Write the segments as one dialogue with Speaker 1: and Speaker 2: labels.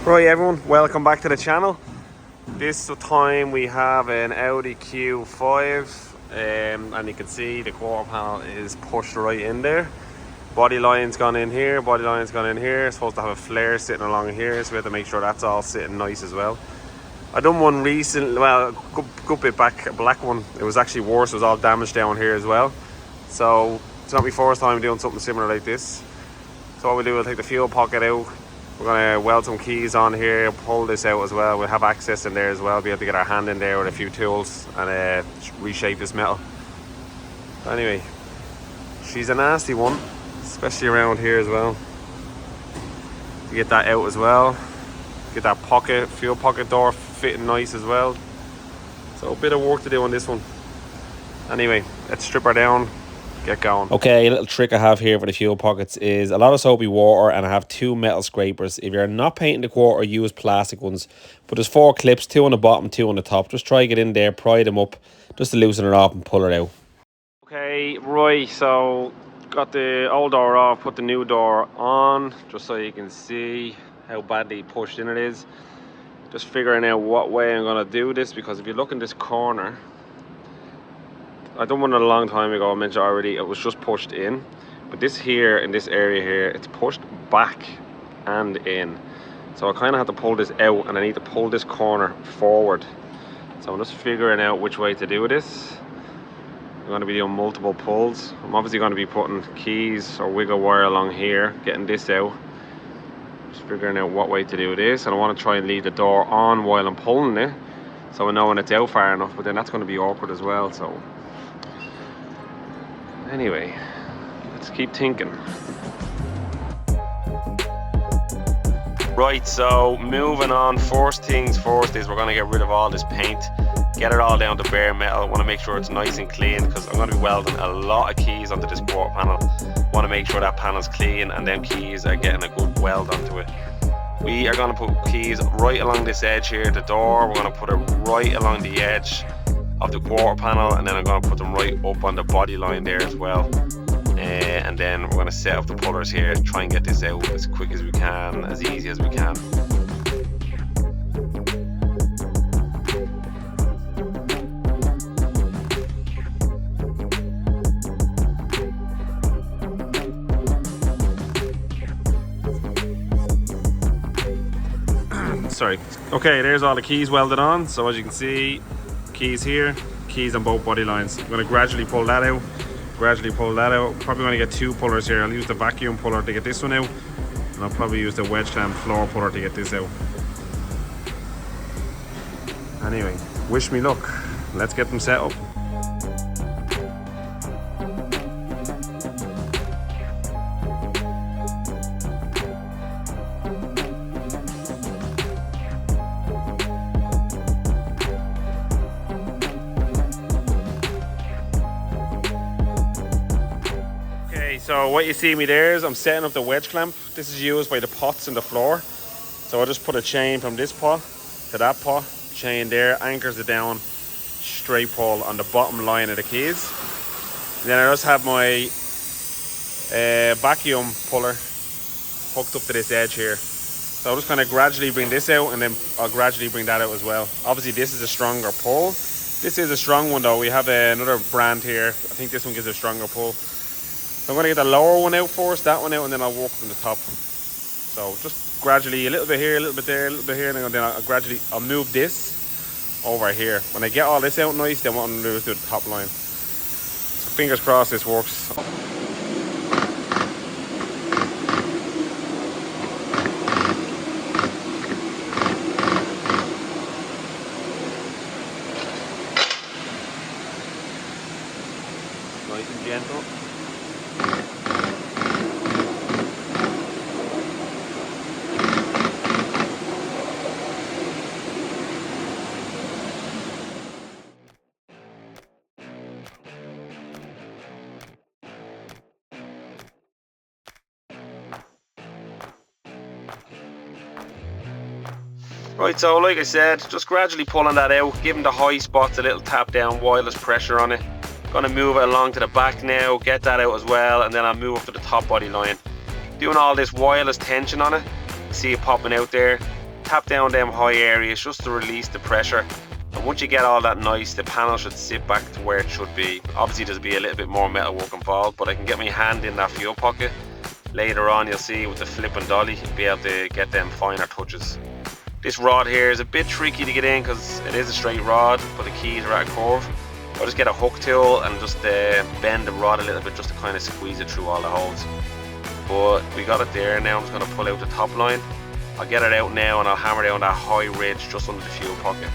Speaker 1: Right everyone, welcome back to the channel. This time we have an Audi Q5 and you can see the quarter panel is pushed right in there. Body line's gone in here, body line's gone in here. It's supposed to have a flare sitting along here, so we have to make sure that's all sitting nice as well. I done one recently, well, a good bit back, a black one. It was actually worse, it was all damaged down here as well. So it's not my first time doing something similar like this. So what we'll do, we'll take the fuel pocket out. We're going to weld some keys on here, pull this out as well. We'll have access in there as well, be able to get our hand in there with a few tools and reshape this metal. Anyway, she's a nasty one, especially around here as well. To get that out as well, get that pocket, fuel pocket door fitting nice as well. So a bit of work to do on this one. Anyway, let's strip her down. Get going. Okay, a little trick I have here for the fuel pockets is a lot of soapy water, and I have two metal scrapers. If you're not painting the quarter, use plastic ones. But there's 4 clips, 2 on the bottom, 2 on the top. Just try to get in there, pry them up, just to loosen it off and pull it out. Okay, right, so got the old door off, put the new door on, just so you can see how badly pushed in it is. Just figuring out what way I'm gonna do this, because if you look in this corner, I done one a long time ago, I mentioned already, it was just pushed in. But this here, in this area here, it's pushed back and in. So I kind of have to pull this out, and I need to pull this corner forward. So I'm just figuring out which way to do this. I'm going to be doing multiple pulls. I'm obviously going to be putting keys or wiggle wire along here, getting this out. Just figuring out what way to do this. And I want to try and leave the door on while I'm pulling it, so I know when it's out far enough, but then that's going to be awkward as well. So anyway, let's keep thinking. Right, so moving on, first things first is we're going to get rid of all this paint, get it all down to bare metal. I want to make sure it's nice and clean, because I'm going to be welding a lot of keys onto this quarter panel. I want to make sure that panel's clean and them keys are getting a good weld onto it. We are going to put keys right along this edge here, the door. We're going to put it right along the edge of the quarter panel, and then I'm going to put them right up on the body line there as well. And then we're going to set up the pullers here, try and get this out as quick as we can, as easy as we can. Sorry. Okay, there's all the keys welded on. So as you can see, keys here, keys on both body lines. I'm going to gradually pull that out, probably going to get 2 pullers here. I'll use the vacuum puller to get this one out, and I'll probably use the wedge clamp floor puller to get this out. Anyway, wish me luck. Let's get them set up. So what you see me there is I'm setting up the wedge clamp. This is used by the pots in the floor. So I'll just put a chain from this pot to that pot, chain there, anchors it down, straight pull on the bottom line of the keys. And then I just have my vacuum puller hooked up to this edge here. So I'll just kind of gradually bring this out, and then I'll gradually bring that out as well. Obviously this is a stronger pull. This is a strong one though. We have another brand here. I think this one gives a stronger pull. So I'm going to get the lower one out first, that one out, and then I'll work from the top. So just gradually, a little bit here, a little bit there, a little bit here, and then I'll move this over here. When I get all this out nice, then what I'm going to do is do the top line. So fingers crossed this works. Nice and gentle. Right, so like I said, just gradually pulling that out, giving the high spots a little tap down, wireless pressure on it. Gonna move it along to the back now, get that out as well, and then I'll move up to the top body line. Doing all this wireless tension on it, see it popping out there. tap down them high areas just to release the pressure. And once you get all that nice, the panel should sit back to where it should be. Obviously there's be a little bit more metal work involved, but I can get my hand in that fuel pocket. Later on you'll see with the flip and dolly, you'll be able to get them finer touches. This rod here is a bit tricky to get in because it is a straight rod, but the keys are at a curve. I'll just get a hook tool and just bend the rod a little bit just to kind of squeeze it through all the holes. But we got it there now. I'm just going to pull out the top line. I'll get it out now and I'll hammer down that high ridge just under the fuel pocket.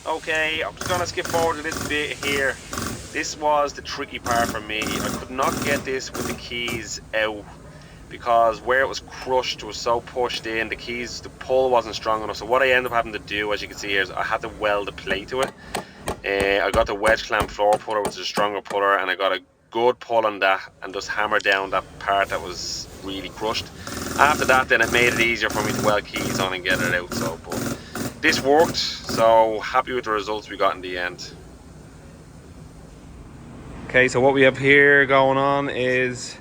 Speaker 1: Okay, I'm just gonna skip forward a little bit here. This was the tricky part for me. I could not get this with the keys out because where it was crushed, it was so pushed in, the keys, the pull wasn't strong enough. So what I ended up having to do, as you can see here, is I had to weld a plate to it. I got the wedge clamp floor puller, which is a stronger puller, and I got a good pull on that and just hammer down that part that was really crushed. After that, then it made it easier for me to weld keys on and get it out. So, but this worked, so happy with the results we got in the end. Okay, so what we have here going on is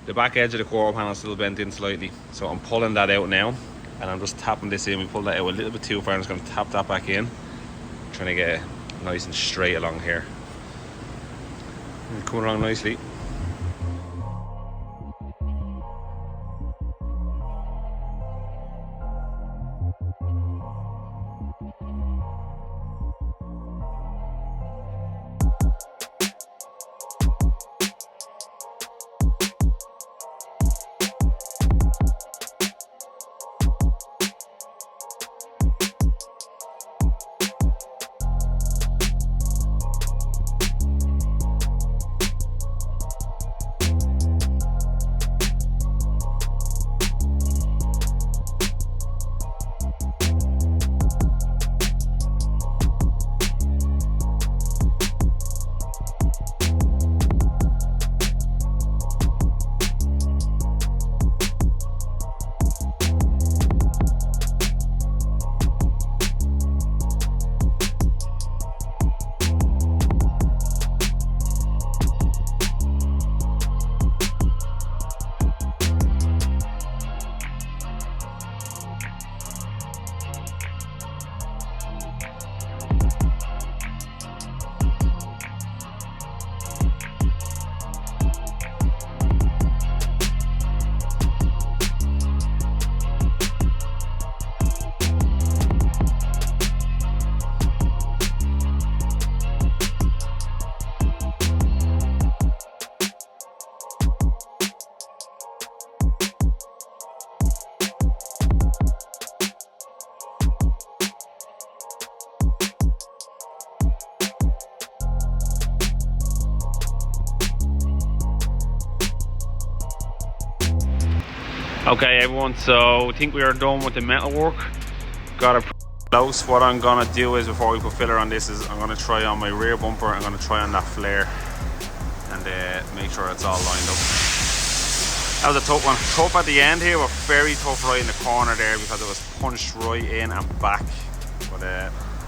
Speaker 1: the back edge of the quarter panel is still bent in slightly. So I'm pulling that out now and I'm just tapping this in. We pulled that out a little bit too far. I'm just going to tap that back in. Trying to get it nice and straight along here. Coming along nicely. Okay everyone, so I think we are done with the metal work. Got it close. What I'm gonna do is, before we put filler on this, is I'm gonna try on my rear bumper. I'm gonna try on that flare and make sure it's all lined up. That was a tough one. Tough at the end here, but very tough right in the corner there because it was punched right in and back. But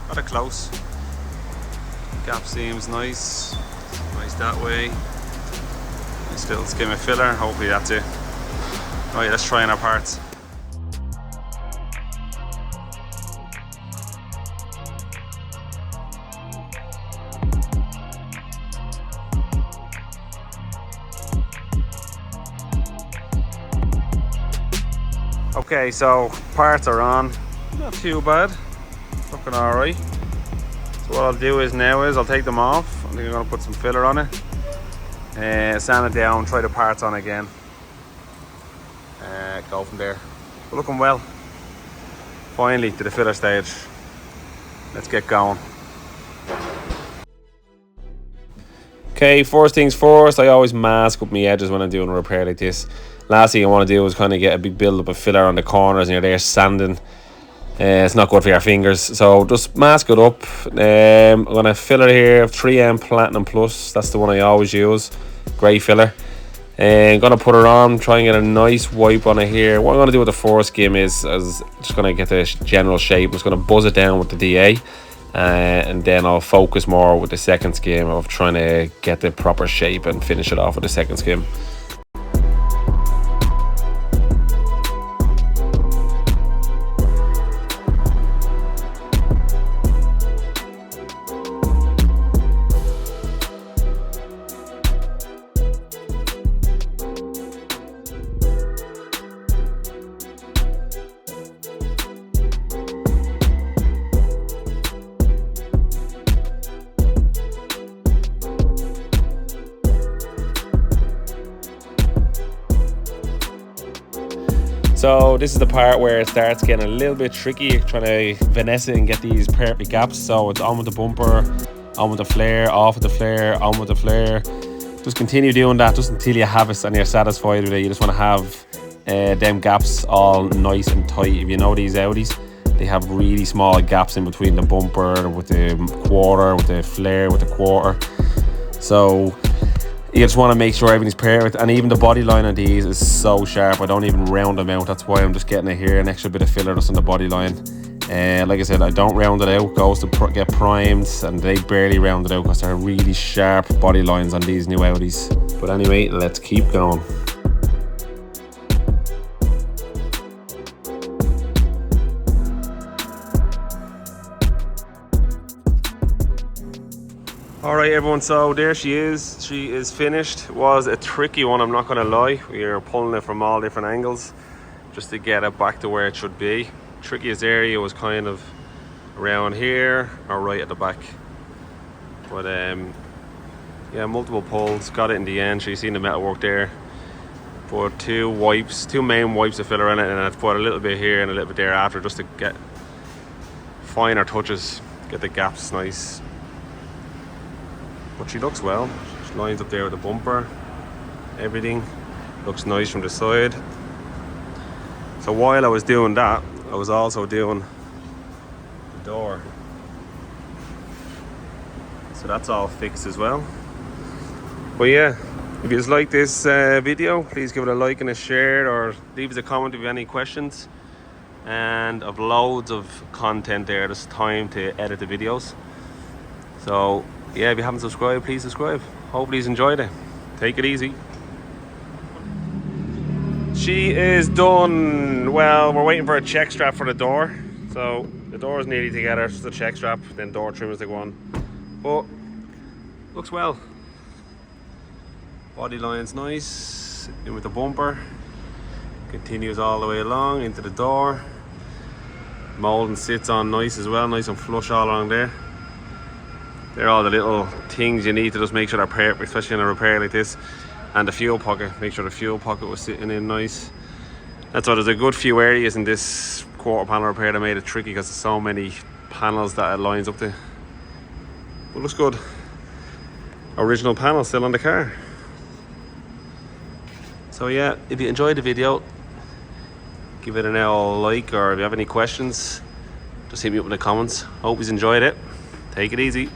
Speaker 1: got it close. Gap seems nice. Nice that way. Nice little skim of filler. Hopefully that's it. Right, let's try on our parts. Okay, so parts are on. Not too bad. Looking alright. What I'll do is I'll take them off. I think I'm going to put some filler on it. Sand it down, try the parts on again. Go from there. We're looking well. Finally to the filler stage. Let's get going. Okay, first things first, I always mask up my edges when I'm doing a repair like this. Last thing I want to do is kind of get a big build up of filler on the corners and you're there sanding. It's not good for your fingers, so just mask it up. I'm going to filler here, 3M Platinum Plus, that's the one I always use. Grey filler. I'm going to put it on, try and get a nice wipe on it here. What I'm going to do with the first skim is just going to get the general shape. I'm just going to buzz it down with the DA. And then I'll focus more with the second skim of trying to get the proper shape and finish it off with the second skim. So this is the part where it starts getting a little bit tricky, trying to finesse it and get these perfect gaps. So it's on with the bumper, on with the flare, off with the flare, on with the flare. Just continue doing that just until you have it and you're satisfied with it. You just want to have them gaps all nice and tight. If you know these Audis, they have really small gaps in between the bumper, with the quarter, with the flare, with the quarter. So you just want to make sure everything's perfect, and even the body line on these is so sharp. I don't even round them out. That's why I'm just getting it here, an extra bit of filler just on the body line. Like I said, I don't round it out. Goes to get primed, and they barely round it out because they're really sharp body lines on these new Audis. But anyway, let's keep going. Alright everyone, so there she is finished. It was a tricky one, I'm not going to lie. We are pulling it from all different angles just to get it back to where it should be. Trickiest area was kind of around here or right at the back. But yeah, multiple pulls, got it in the end. So you seen the metal work there. Put two main wipes of filler in it, and I've put a little bit here and a little bit there after just to get finer touches, get the gaps nice. But she looks well. She lines up there with the bumper. Everything looks nice from the side. So while I was doing that, I was also doing the door. So that's all fixed as well. But yeah, if you just like this video, please give it a like and a share, or leave us a comment if you have any questions. And I've loads of content there. There's time to edit the videos. So yeah, if you haven't subscribed, please subscribe. Hopefully you've enjoyed it. Take it easy. She is done. Well, we're waiting for a check strap for the door. So the door is nearly together. Just the check strap, then door trimmers to go on. But looks well. Body line's nice. In with the bumper. Continues all the way along into the door. Molding sits on nice as well, nice and flush all along there. They're all the little things you need to just make sure they're perfect, especially in a repair like this. And the fuel pocket, make sure the fuel pocket was sitting in nice. That's why there's a good few areas in this quarter panel repair that made it tricky, because there's so many panels that it lines up to. But looks good. Original panel still on the car. So yeah, if you enjoyed the video, give it an like, or if you have any questions, just hit me up in the comments. Hope you enjoyed it. Take it easy.